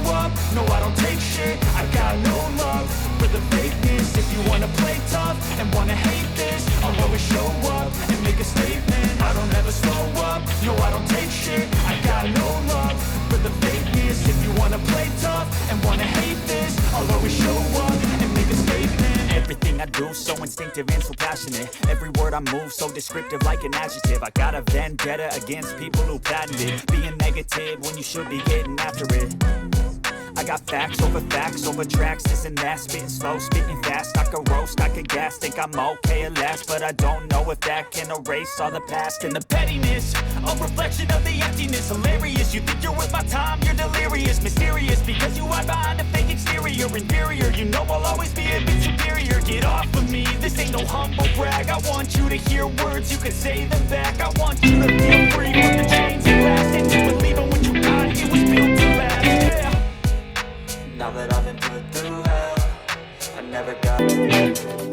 up, no I don't take shit. I got no love for the fakeness. If you wanna play tough and wanna hate this, I'll always show up and make a statement. I don't ever slow up, no I don't take shit. I got no love for the fakeness. If you wanna play tough and wanna hate this, I'll always show up and make a statement. Everything I do so instinctive and so passionate. Every word I move so descriptive like an adjective. I got a vendetta against people who patented being negative when you should be getting after it. I got facts over tracks, this and that. Spitting slow, spitting fast, I could roast, I could gas. Think I'm okay at last, but I don't know if that can erase all the past. And the pettiness, a reflection of the emptiness. Hilarious, you think you're worth my time, you're delirious. Mysterious, because you hide behind a fake exterior. Inferior, you know I'll always be a bit superior. Get off of me, this ain't no humble brag. I want you to hear words, you can say them back. I want you to feel free from the chains at last. And you would leave them what you got, it was built to last, yeah. Now that I've been put through hell, I never got